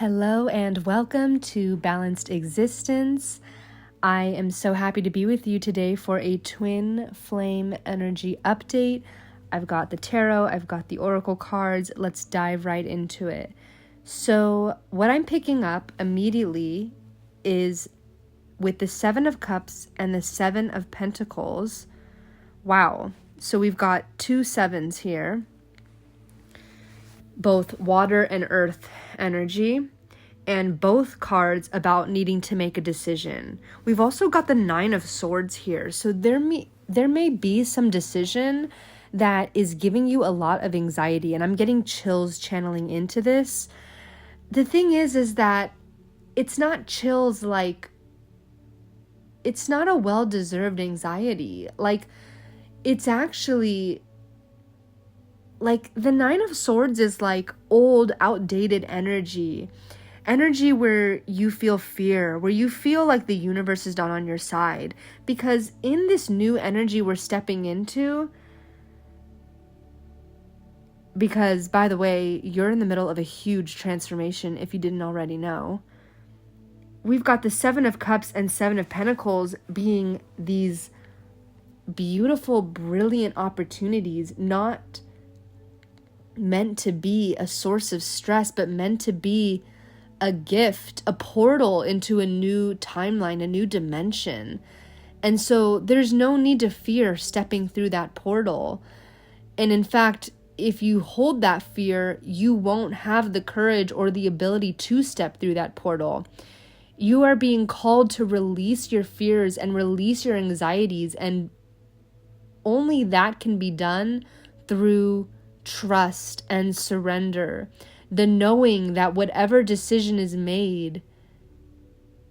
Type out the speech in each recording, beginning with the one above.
Hello and welcome to Balanced Existence. I am so happy to be with you today for a twin flame energy update. I've got the tarot, I've got the oracle cards. Let's dive right into it. So what I'm picking up immediately is with the Seven of Cups and the Seven of Pentacles. Wow. So we've got two sevens here, both water and earth energy, and both cards about needing to make a decision. We've also got the Nine of Swords here. So there may be some decision that is giving you a lot of anxiety, and I'm getting chills channeling into this. The thing is that it's not chills, like it's not a well-deserved anxiety. Like, it's actually like the Nine of Swords is like old, outdated energy where you feel fear, where you feel like the universe is not on your side. Because in this new energy we're stepping into, because by the way, you're in the middle of a huge transformation if you didn't already know. We've got the Seven of Cups and Seven of Pentacles being these beautiful, brilliant opportunities, not meant to be a source of stress, but meant to be a gift, a portal into a new timeline, a new dimension. And so there's no need to fear stepping through that portal. And in fact, if you hold that fear, you won't have the courage or the ability to step through that portal. You are being called to release your fears and release your anxieties, and only that can be done through trust and surrender. The knowing that whatever decision is made,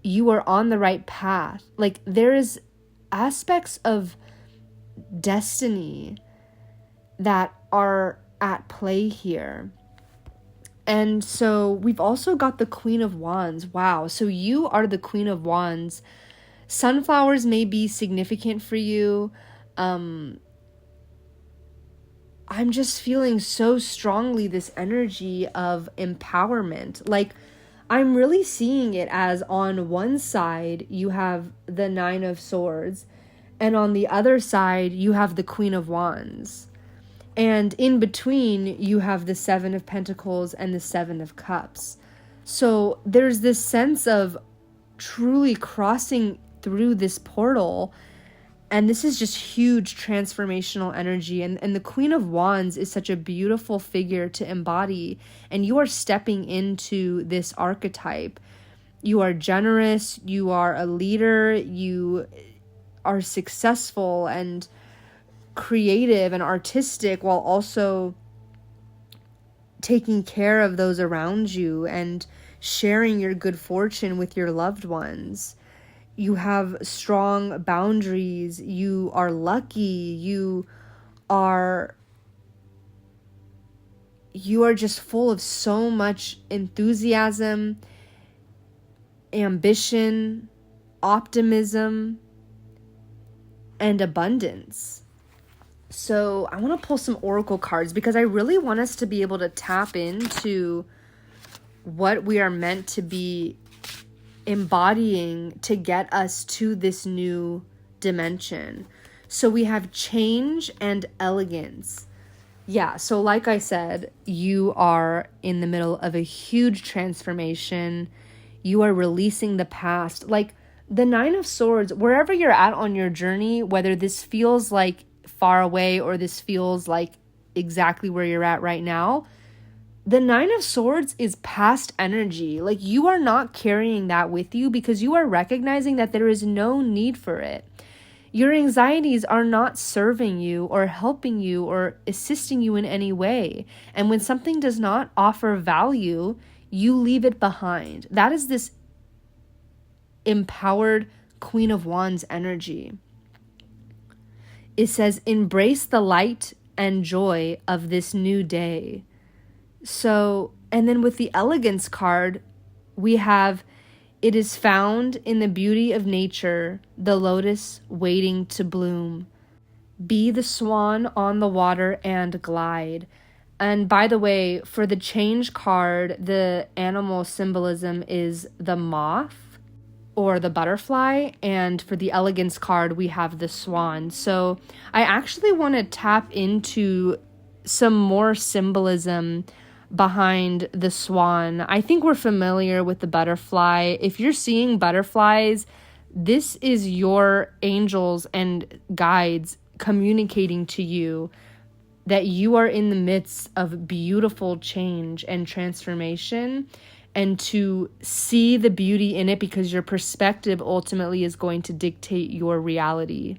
you are on the right path. Like, there is aspects of destiny that are at play here. And so we've also got the Queen of Wands. Wow. So you are the Queen of Wands. Sunflowers may be significant for you. I'm just feeling so strongly this energy of empowerment. Like, I'm really seeing it as, on one side, you have the Nine of Swords, and on the other side, you have the Queen of Wands. And in between, you have the Seven of Pentacles and the Seven of Cups. So there's this sense of truly crossing through this portal. And this is just huge transformational energy. And the Queen of Wands is such a beautiful figure to embody. And you are stepping into this archetype. You are generous. You are a leader. You are successful and creative and artistic, while also taking care of those around you and sharing your good fortune with your loved ones. You have strong boundaries. You are lucky. You are just full of so much enthusiasm, ambition, optimism, and abundance. So I want to pull some oracle cards because I really want us to be able to tap into what we are meant to be embodying to get us to this new dimension. So we have change and elegance. Yeah, so like I said, you are in the middle of a huge transformation. You are releasing the past. Like the Nine of Swords, wherever you're at on your journey, whether this feels like far away or this feels like exactly where you're at right now, the Nine of Swords is past energy. Like, you are not carrying that with you because you are recognizing that there is no need for it. Your anxieties are not serving you or helping you or assisting you in any way. And when something does not offer value, you leave it behind. That is this empowered Queen of Wands energy. It says, embrace the light and joy of this new day. So, and then with the elegance card, we have, it is found in the beauty of nature, the lotus waiting to bloom. Be the swan on the water and glide. And by the way, for the change card, the animal symbolism is the moth or the butterfly. And for the elegance card, we have the swan. So I actually want to tap into some more symbolism behind the swan. I think we're familiar with the butterfly. If you're seeing butterflies, this is your angels and guides communicating to you that you are in the midst of beautiful change and transformation, and to see the beauty in it, because your perspective ultimately is going to dictate your reality.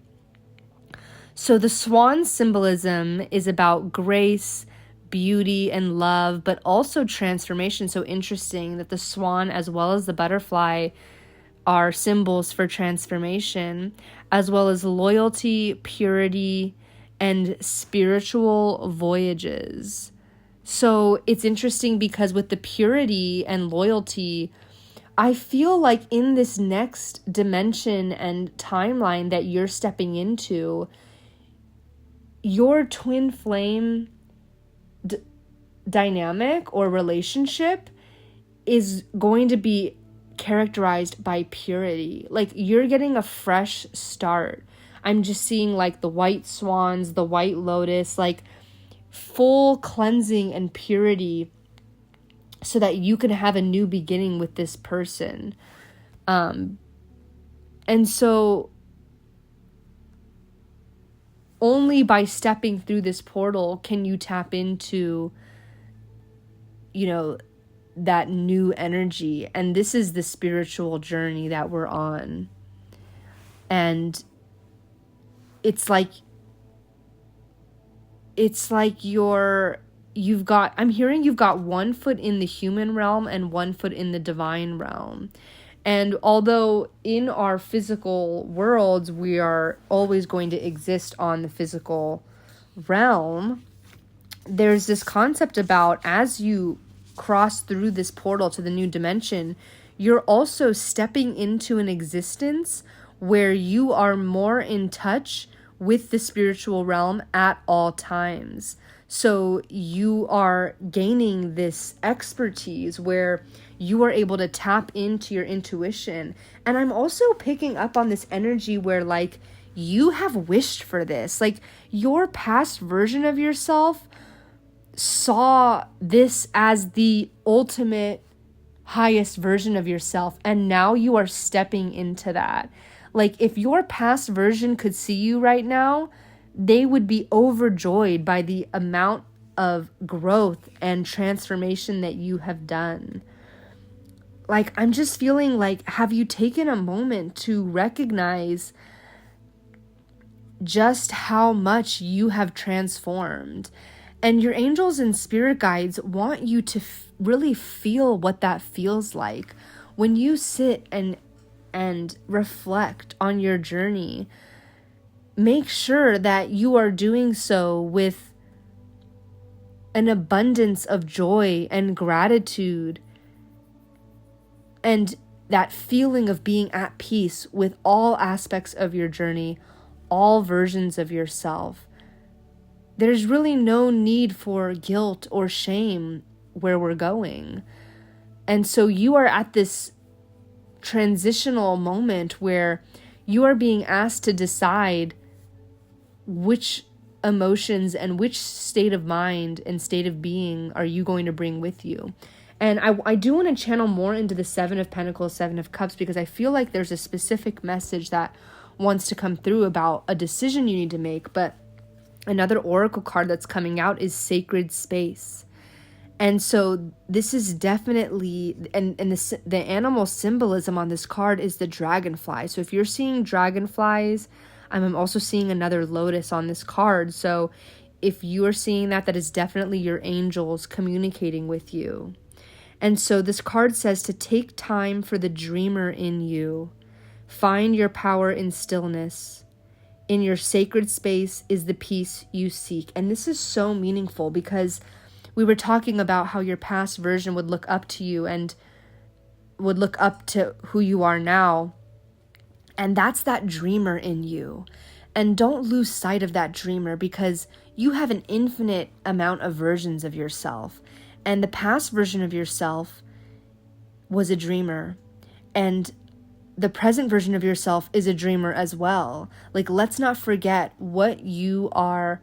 So the swan symbolism is about grace, beauty, and love, but also transformation. So interesting that the swan as well as the butterfly are symbols for transformation, as well as loyalty, purity, and spiritual voyages. So it's interesting because with the purity and loyalty, I feel like in this next dimension and timeline that you're stepping into, your twin flame dynamic or relationship is going to be characterized by purity. Like, you're getting a fresh start. I'm just seeing like the white swans, the white lotus, like full cleansing and purity so that you can have a new beginning with this person. And so only by stepping through this portal can you tap into, you know, that new energy. And this is the spiritual journey that we're on. And it's like I'm hearing you've got 1 foot in the human realm and 1 foot in the divine realm. And although in our physical worlds, we are always going to exist on the physical realm, there's this concept about, as you cross through this portal to the new dimension, you're also stepping into an existence where you are more in touch with the spiritual realm at all times. So you are gaining this expertise where you are able to tap into your intuition. And I'm also picking up on this energy where, like, you have wished for this. Like, your past version of yourself saw this as the ultimate highest version of yourself, and now you are stepping into that. Like, if your past version could see you right now, they would be overjoyed by the amount of growth and transformation that you have done. Like, I'm just feeling like, have you taken a moment to recognize just how much you have transformed? And your angels and spirit guides want you to really feel what that feels like. When you sit and reflect on your journey, make sure that you are doing so with an abundance of joy and gratitude, and that feeling of being at peace with all aspects of your journey, all versions of yourself. There's really no need for guilt or shame where we're going. And so you are at this transitional moment where you are being asked to decide which emotions and which state of mind and state of being are you going to bring with you. And I do want to channel more into the 7 of Pentacles, 7 of Cups, because I feel like there's a specific message that wants to come through about a decision you need to make. But another oracle card that's coming out is Sacred Space. And so this is definitely, and the animal symbolism on this card is the dragonfly. So if you're seeing dragonflies, I'm also seeing another lotus on this card. So if you are seeing that, that is definitely your angels communicating with you. And so this card says to take time for the dreamer in you. Find your power in stillness. In your sacred space is the peace you seek. And this is so meaningful because we were talking about how your past version would look up to you and would look up to who you are now. And that's that dreamer in you. And don't lose sight of that dreamer, because you have an infinite amount of versions of yourself. And the past version of yourself was a dreamer. And the present version of yourself is a dreamer as well. Like, let's not forget what you are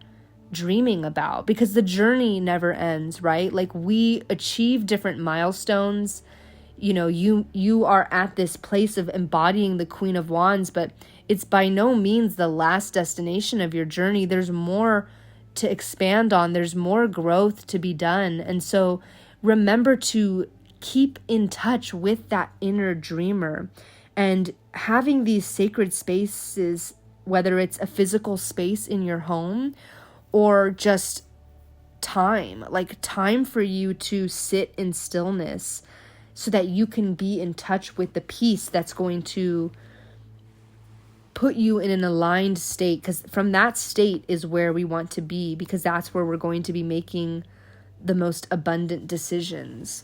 dreaming about, because the journey never ends, right? Like, we achieve different milestones. You know, you are at this place of embodying the Queen of Wands, but it's by no means the last destination of your journey. There's more to expand on. There's more growth to be done. And so remember to keep in touch with that inner dreamer, and having these sacred spaces, whether it's a physical space in your home or just time, like time for you to sit in stillness so that you can be in touch with the peace that's going to put you in an aligned state, because from that state is where we want to be, because that's where we're going to be making the most abundant decisions.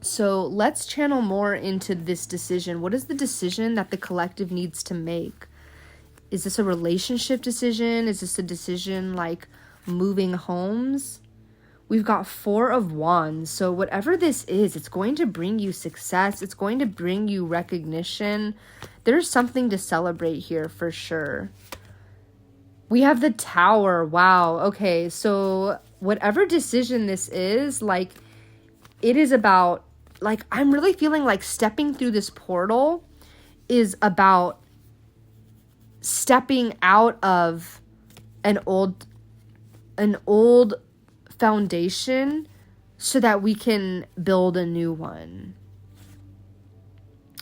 So let's channel more into this decision. What is the decision that the collective needs to make? Is this a relationship decision? Is this a decision like moving homes? We've got 4 of Wands. So whatever this is, it's going to bring you success. It's going to bring you recognition. There's something to celebrate here for sure. We have the Tower. Wow. Okay. So whatever decision this is, like, it is about, like, I'm really feeling like stepping through this portal is about stepping out of an old foundation so that we can build a new one.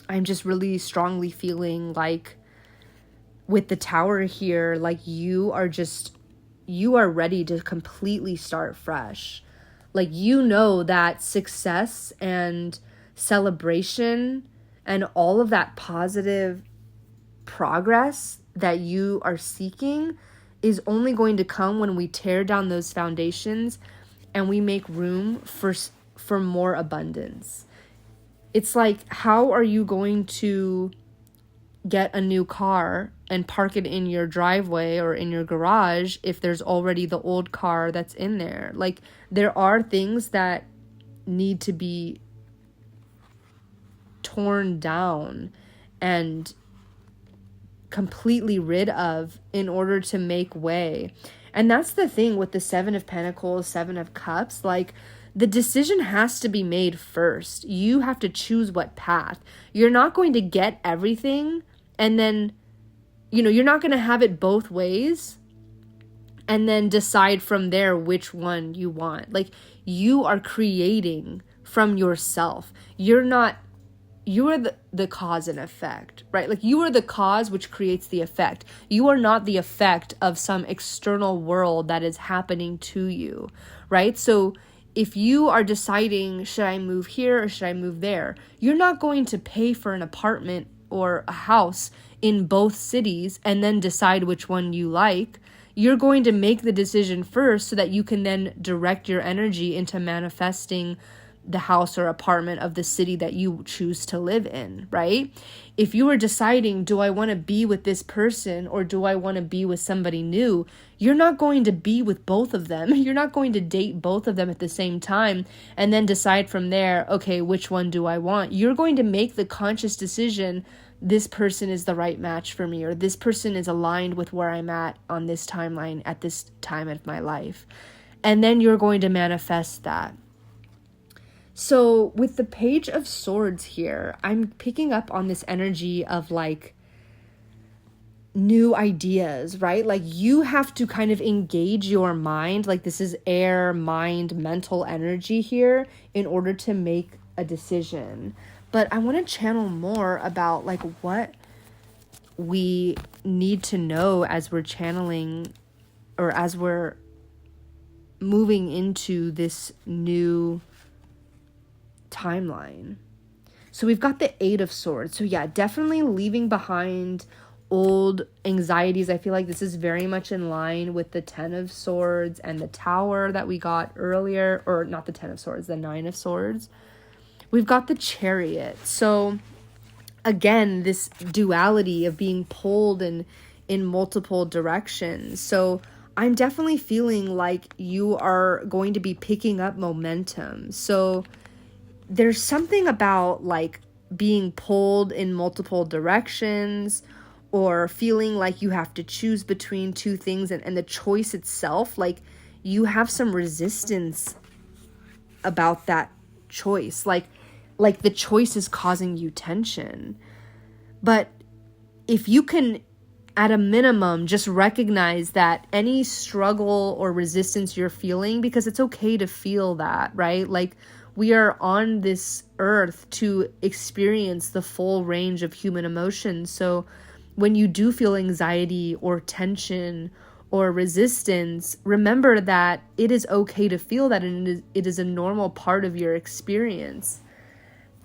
I'm just really strongly feeling like with the Tower here, like you are ready to completely start fresh. Like, you know that success and celebration and all of that positive progress that you are seeking is only going to come when we tear down those foundations and we make room for more abundance. It's like, how are you going to get a new car and park it in your driveway or in your garage if there's already the old car that's in there? Like, there are things that need to be torn down and completely rid of in order to make way. And that's the thing with the 7 of Pentacles, 7 of Cups. Like, the decision has to be made first. You have to choose what path. You're not going to get everything and then, you're not going to have it both ways and then decide from there which one you want. Like, you are creating from yourself. You are the cause and effect, right? Like, you are the cause which creates the effect. You are not the effect of some external world that is happening to you, right? So if you are deciding, should I move here or should I move there? You're not going to pay for an apartment or a house in both cities and then decide which one you like. You're going to make the decision first so that you can then direct your energy into manifesting the house or apartment of the city that you choose to live in, right? If you are deciding, do I want to be with this person or do I want to be with somebody new? You're not going to be with both of them. You're not going to date both of them at the same time and then decide from there, okay, which one do I want? You're going to make the conscious decision, this person is the right match for me, or this person is aligned with where I'm at on this timeline at this time of my life. And then you're going to manifest that. So with the Page of Swords here, I'm picking up on this energy of like new ideas, right? Like, you have to kind of engage your mind. Like, this is air, mind, mental energy here in order to make a decision. But I want to channel more about like what we need to know as we're channeling or as we're moving into this new timeline. So we've got the 8 of Swords. So yeah, definitely leaving behind old anxieties. I feel like this is very much in line with the 10 of Swords and the Tower that we got earlier, or not the 10 of Swords, the 9 of Swords. We've got the Chariot. So again, this duality of being pulled and in multiple directions. So I'm definitely feeling like you are going to be picking up momentum. So there's something about like being pulled in multiple directions, or feeling like you have to choose between two things, and the choice itself, like you have some resistance about that choice. Like the choice is causing you tension. But if you can, at a minimum, just recognize that any struggle or resistance you're feeling, because it's okay to feel that, right? Like, we are on this earth to experience the full range of human emotions. So when you do feel anxiety or tension or resistance, remember that it is okay to feel that, and it is a normal part of your experience.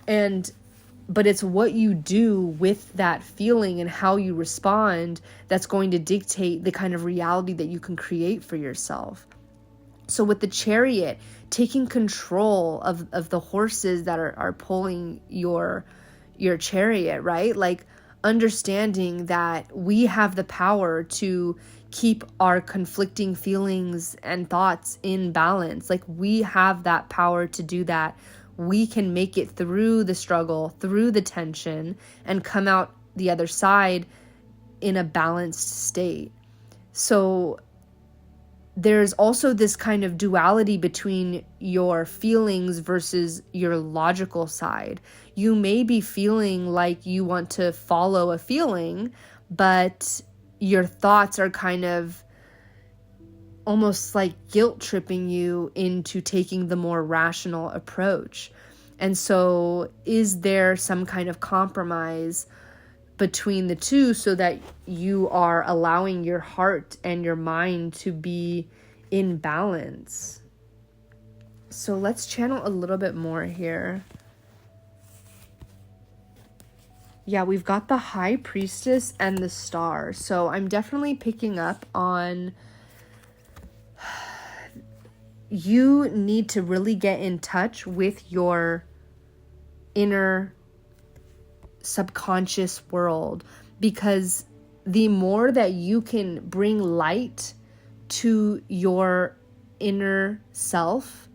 But it's what you do with that feeling and how you respond that's going to dictate the kind of reality that you can create for yourself. So with the Chariot, taking control of the horses that are pulling your chariot, right? Like understanding that we have the power to keep our conflicting feelings and thoughts in balance. Like we have that power to do that. We can make it through the struggle, through the tension, and come out the other side in a balanced state. So there's also this kind of duality between your feelings versus your logical side. You may be feeling like you want to follow a feeling, but your thoughts are kind of almost like guilt tripping you into taking the more rational approach. And so is there some kind of compromise between the two so that you are allowing your heart and your mind to be in balance? So let's channel a little bit more here. Yeah, we've got the High Priestess and the Star. So I'm definitely picking up on you need to really get in touch with your inner subconscious world, because the more that you can bring light to your inner self,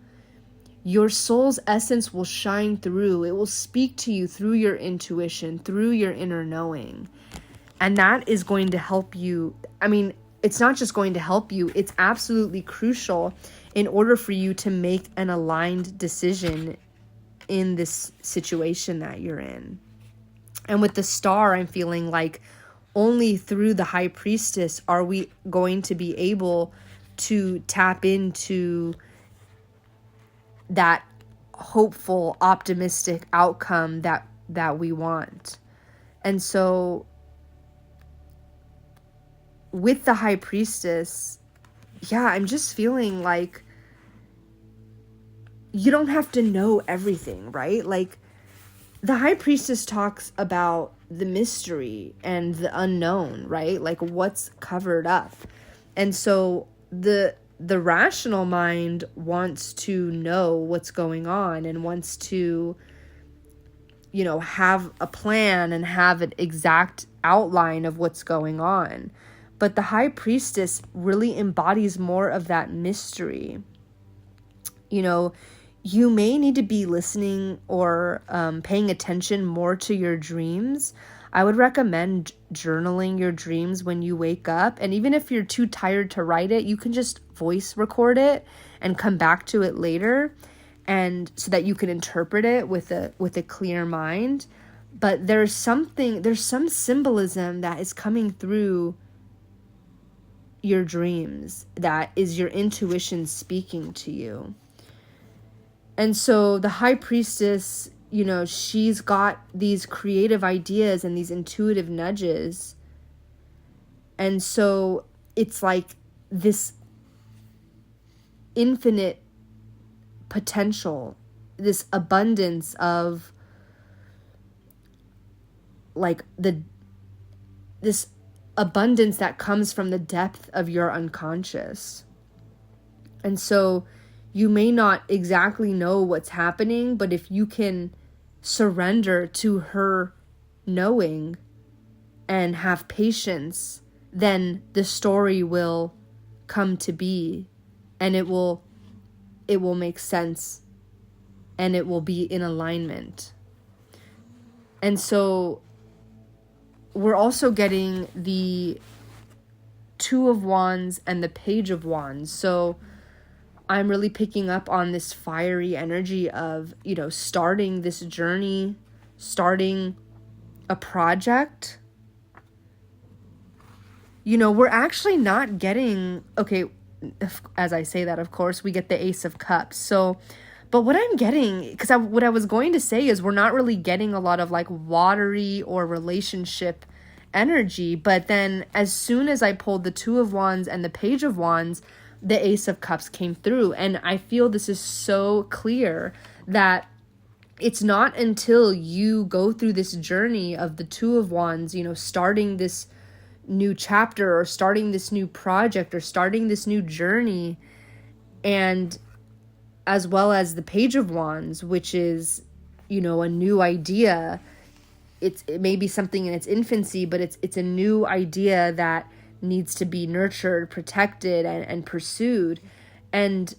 your soul's essence will shine through. It will speak to you through your intuition, through your inner knowing. And that is going to help you. I mean, it's not just going to help you, it's absolutely crucial in order for you to make an aligned decision in this situation that you're in. And with the Star, I'm feeling like only through the High Priestess are we going to be able to tap into that hopeful, optimistic outcome that we want. And so with the High Priestess, yeah, I'm just feeling like you don't have to know everything, right? Like the High Priestess talks about the mystery and the unknown, right? Like what's covered up. And so the rational mind wants to know what's going on and wants to, have a plan and have an exact outline of what's going on. But the High Priestess really embodies more of that mystery. You may need to be listening or paying attention more to your dreams. I would recommend journaling your dreams when you wake up. And even if you're too tired to write it, you can just voice record it and come back to it later, and so that you can interpret it with a clear mind. But there's some symbolism that is coming through your dreams that is your intuition speaking to you. And so the High Priestess, she's got these creative ideas and these intuitive nudges. And so it's like this infinite potential, this abundance of like this abundance that comes from the depth of your unconscious. And so you may not exactly know what's happening, but if you can surrender to her knowing and have patience, then the story will come to be, and it will make sense, and it will be in alignment. And so we're also getting the Two of Wands and the Page of Wands. So I'm really picking up on this fiery energy of, starting this journey, starting a project. We're actually not getting, okay, as I say that, of course, we get the Ace of Cups. So, but what I'm getting, because what I was going to say is we're not really getting a lot of like watery or relationship energy. But then as soon as I pulled the Two of Wands and the Page of Wands, the Ace of Cups came through. And I feel this is so clear that it's not until you go through this journey of the Two of Wands, starting this new chapter or starting this new project or starting this new journey, and as well as the Page of Wands, which is, a new idea. It may be something in its infancy, but it's a new idea that needs to be nurtured, protected, and pursued. And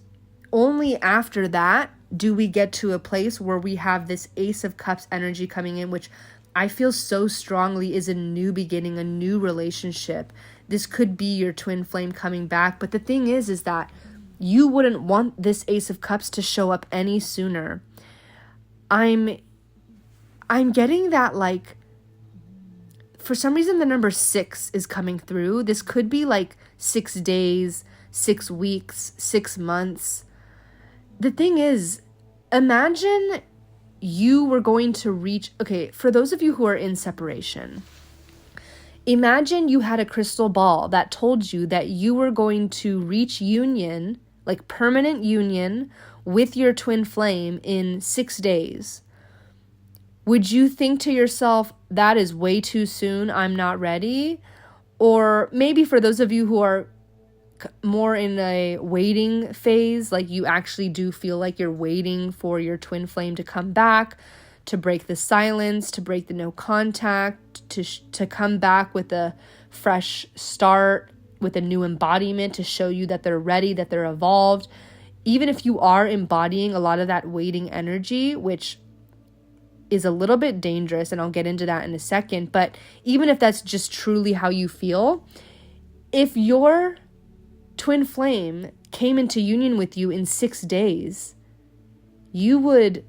only after that do we get to a place where we have this Ace of Cups energy coming in, which I feel so strongly is a new beginning, a new relationship. This could be your twin flame coming back. But the thing is that you wouldn't want this Ace of Cups to show up any sooner. I'm getting that, like, for some reason the number 6 is coming through. This could be like 6 days, 6 weeks, 6 months. The thing is, imagine you were going to reach, okay, for those of you who are in separation, imagine you had a crystal ball that told you that you were going to reach union, like permanent union with your twin flame in 6 days. Would you think to yourself, that is way too soon, I'm not ready? Or maybe for those of you who are more in a waiting phase, like you actually do feel like you're waiting for your twin flame to come back, to break the silence, to break the no contact, to come back with a fresh start, with a new embodiment to show you that they're ready, that they're evolved. Even if you are embodying a lot of that waiting energy, which is a little bit dangerous, and I'll get into that in a second, but even if that's just truly how you feel, if your twin flame came into union with you in 6 days, you would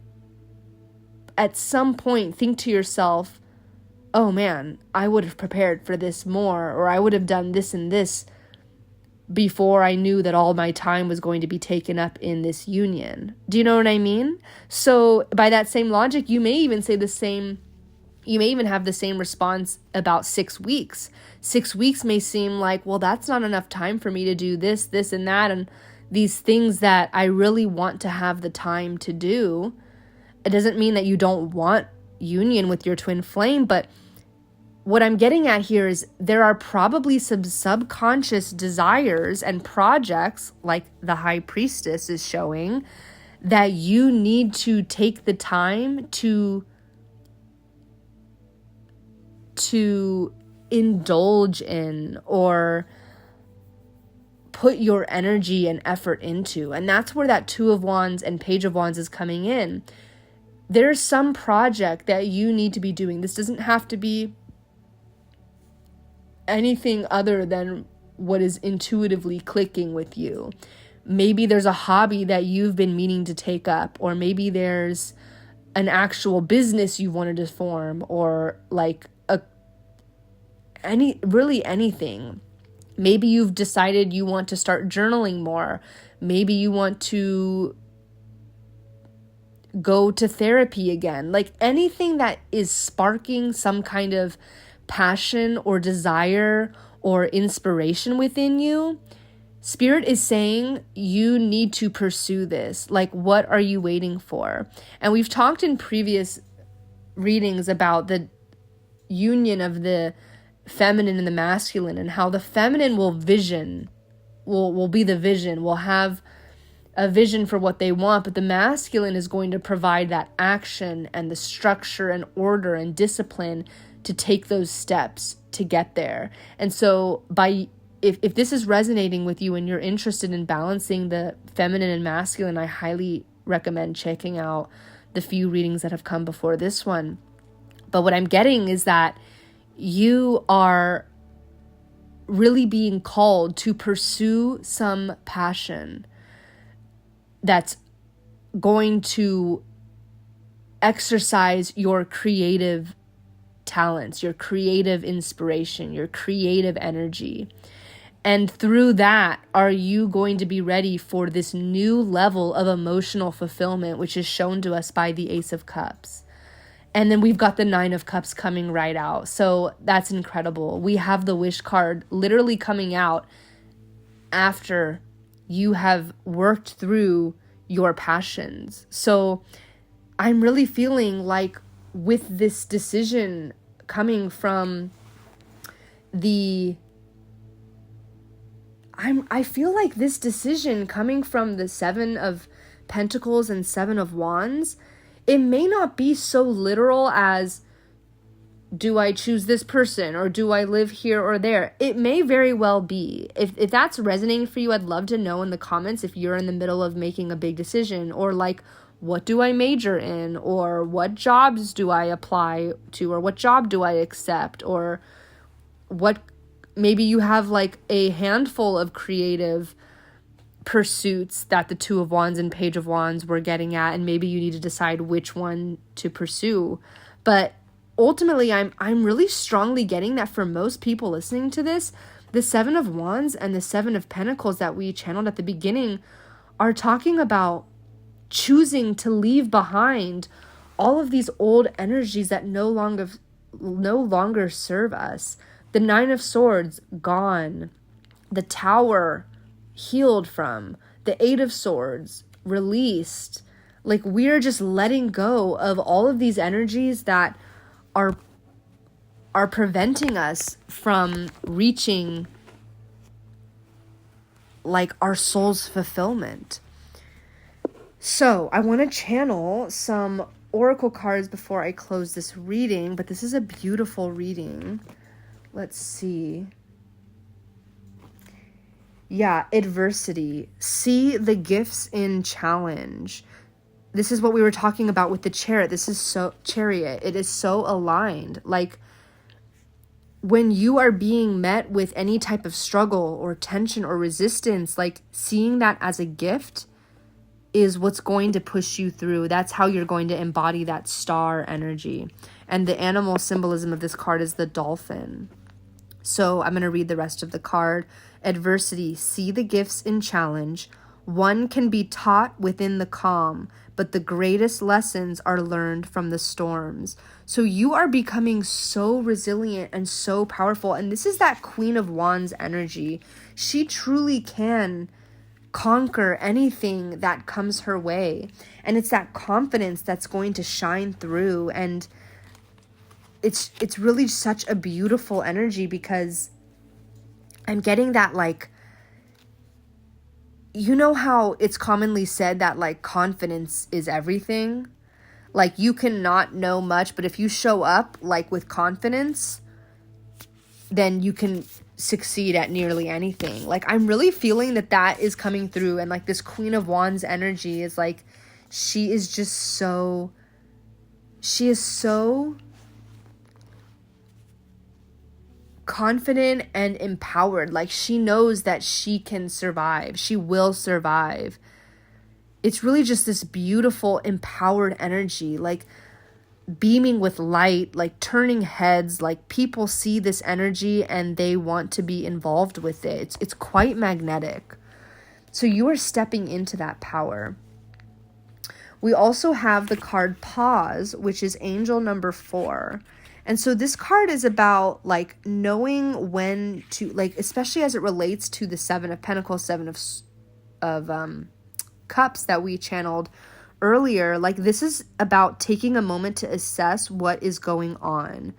at some point think to yourself, oh man, I would have prepared for this more, or I would have done this and this before I knew that all my time was going to be taken up in this union. Do you know what I mean? So by that same logic, you may even say the same, you may even have the same response about 6 weeks. 6 weeks may seem like, well, that's not enough time for me to do this, this, and that, and these things that I really want to have the time to do. It doesn't mean that you don't want union with your twin flame, but what I'm getting at here is there are probably some subconscious desires and projects, like the High Priestess is showing, that you need to take the time to indulge in or put your energy and effort into. And that's where that Two of Wands and Page of Wands is coming in. There's some project that you need to be doing. This doesn't have to be anything other than what is intuitively clicking with you. Maybe there's a hobby that you've been meaning to take up, or maybe there's an actual business you wanted to form, or like anything. Maybe you've decided you want to start journaling more. Maybe you want to go to therapy again. Like anything that is sparking some kind of passion or desire or inspiration within you, Spirit is saying you need to pursue this. Like, what are you waiting for? And we've talked in previous readings about the union of the feminine and the masculine, and how the feminine will be the vision, will have a vision for what they want, but the masculine is going to provide that action and the structure and order and discipline to take those steps to get there. And so if this is resonating with you and you're interested in balancing the feminine and masculine, I highly recommend checking out the few readings that have come before this one. But what I'm getting is that you are really being called to pursue some passion that's going to exercise your creative talents, your creative inspiration, your creative energy. And through that, are you going to be ready for this new level of emotional fulfillment, which is shown to us by the Ace of Cups? And then we've got the Nine of Cups coming right out. So that's incredible. We have the Wish card literally coming out after you have worked through your passions. So I'm really feeling like with this decision coming from I feel like this decision coming from the Seven of Pentacles and Seven of Wands, it may not be so literal as, do I choose this person or do I live here or there? It may very well be. If that's resonating for you, I'd love to know in the comments if you're in the middle of making a big decision, or like, what do I major in, or what jobs do I apply to, or what job do I accept, or what, maybe you have like a handful of creative pursuits that the Two of Wands and Page of Wands were getting at, and maybe you need to decide which one to pursue. But ultimately, I'm really strongly getting that for most people listening to this, the Seven of Wands and the Seven of Pentacles that we channeled at the beginning are talking about choosing to leave behind all of these old energies that no longer serve us. The Nine of Swords, gone. The Tower, healed from. The Eight of Swords, released. Like, we're just letting go of all of these energies that are preventing us from reaching like our soul's fulfillment. So I want to channel some oracle cards before I close this reading, but this is a beautiful reading. Let's see. Yeah, adversity. See the gifts in challenge. This is what we were talking about with the chariot. This is so chariot. It is so aligned. Like, when you are being met with any type of struggle or tension or resistance, like, seeing that as a gift is what's going to push you through. That's how you're going to embody that star energy. And the animal symbolism of this card is the dolphin. So I'm going to read the rest of the card. Adversity. See the gifts in challenge. One can be taught within the calm, but the greatest lessons are learned from the storms. So you are becoming so resilient and so powerful. And this is that Queen of Wands energy. She truly can conquer anything that comes her way. And it's that confidence that's going to shine through. And it's really such a beautiful energy, because I'm getting that, like, you know how it's commonly said that like confidence is everything? Like, you can not know much, but if you show up like with confidence, then you can succeed at nearly anything. Like, I'm really feeling that is coming through. And like, this Queen of Wands energy is like, she is so confident and empowered. Like, she knows that she can survive. She will survive. It's really just this beautiful, empowered energy, like beaming with light, like turning heads. Like, people see this energy and they want to be involved with it. It's quite magnetic. So you are stepping into that power. We also have the card Pause, which is angel number 4. And so this card is about like knowing when to, like, especially as it relates to the Seven of Pentacles, Seven of Cups that we channeled earlier. Like, this is about taking a moment to assess what is going on.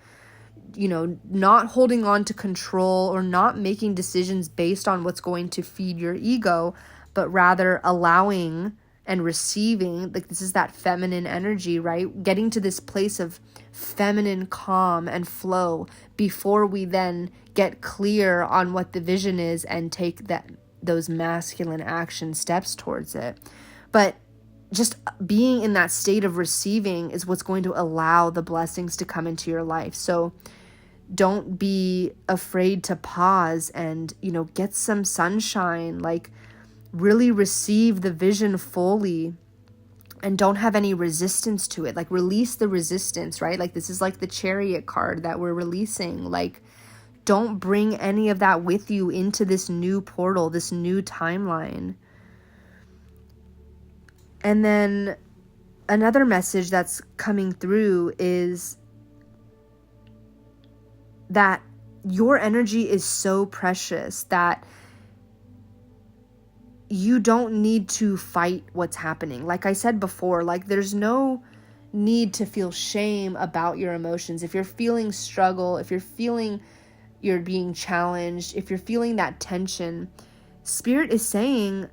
You know, not holding on to control or not making decisions based on what's going to feed your ego, but rather allowing and receiving. Like, this is that feminine energy, right? Getting to this place of feminine calm and flow before we then get clear on what the vision is and take those masculine action steps towards it. But just being in that state of receiving is what's going to allow the blessings to come into your life. So don't be afraid to pause and, get some sunshine, like really receive the vision fully and don't have any resistance to it. Like, release the resistance, right? Like, this is like the Chariot card that we're releasing. Like, don't bring any of that with you into this new portal, this new timeline. And then another message that's coming through is that your energy is so precious that you don't need to fight what's happening. Like I said before, like, there's no need to feel shame about your emotions. If you're feeling struggle, if you're feeling you're being challenged, if you're feeling that tension, Spirit is saying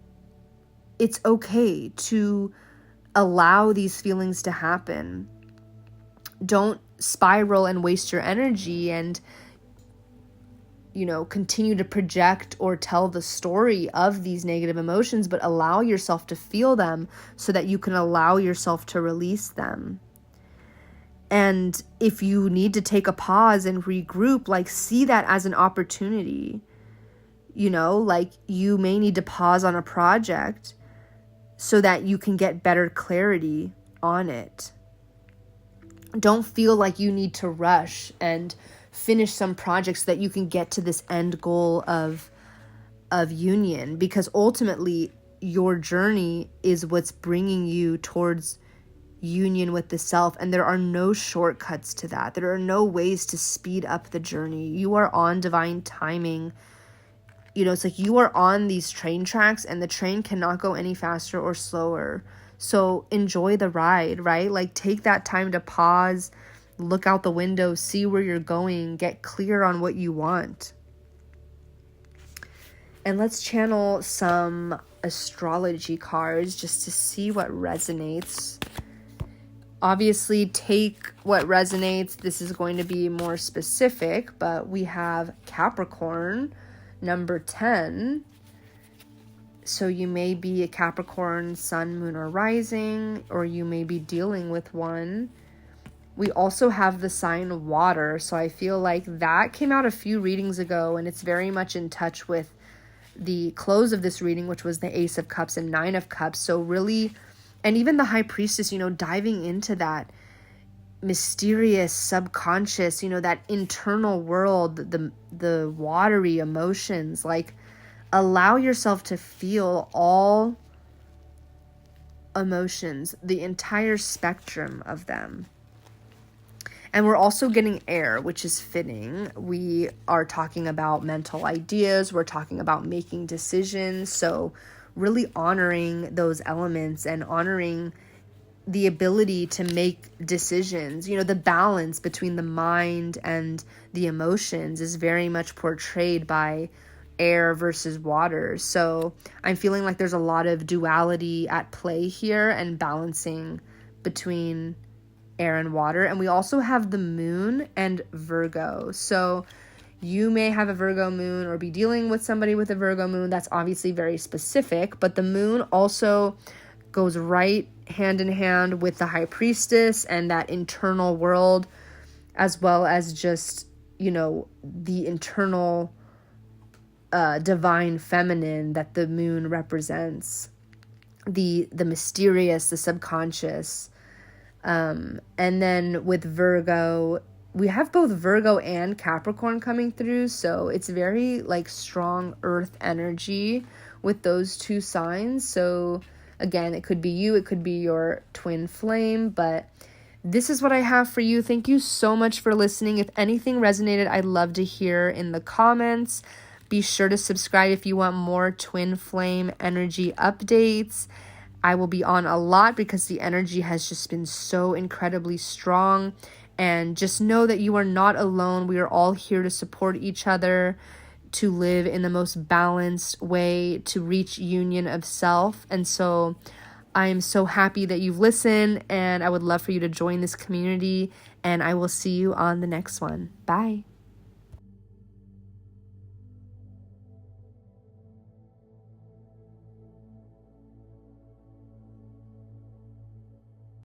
it's okay to allow these feelings to happen. Don't spiral and waste your energy and, continue to project or tell the story of these negative emotions, but allow yourself to feel them so that you can allow yourself to release them. And if you need to take a pause and regroup, like, see that as an opportunity. Like, you may need to pause on a project so that you can get better clarity on it. Don't feel like you need to rush and finish some projects so that you can get to this end goal of union, because ultimately your journey is what's bringing you towards union with the self, and there are no shortcuts to that. There are no ways to speed up the journey. You are on divine timing. It's like you are on these train tracks and the train cannot go any faster or slower. So enjoy the ride, right? Like, take that time to pause, look out the window, see where you're going, get clear on what you want. And let's channel some astrology cards just to see what resonates. Obviously, take what resonates. This is going to be more specific, but we have Capricorn, number 10. So you may be a Capricorn sun, moon, or rising, or you may be dealing with one. We also have the sign water. So I feel like that came out a few readings ago, and it's very much in touch with the close of this reading, which was the Ace of Cups and Nine of Cups. So really, and even the High Priestess, diving into that mysterious subconscious, that internal world, the watery emotions. Like, allow yourself to feel all emotions, the entire spectrum of them. And we're also getting air, which is fitting. We are talking about mental ideas. We're talking about making decisions. So really honoring those elements and honoring the ability to make decisions. The balance between the mind and the emotions is very much portrayed by air versus water. So I'm feeling like there's a lot of duality at play here and balancing between air and water. And we also have the moon and Virgo. So you may have a Virgo moon or be dealing with somebody with a Virgo moon. That's obviously very specific, but the moon also goes right hand in hand with the High Priestess and that internal world, as well as just, the internal divine feminine that the moon represents, the mysterious, the subconscious. And then with Virgo, we have both Virgo and Capricorn coming through. So it's very like strong earth energy with those two signs. So again, it could be you, it could be your twin flame, but this is what I have for you. Thank you so much for listening. If anything resonated, I'd love to hear in the comments. Be sure to subscribe if you want more twin flame energy updates. I will be on a lot because the energy has just been so incredibly strong. And just know that you are not alone. We are all here to support each other, to live in the most balanced way, to reach union of self. And so I am so happy that you've listened, and I would love for you to join this community, and I will see you on the next one. Bye.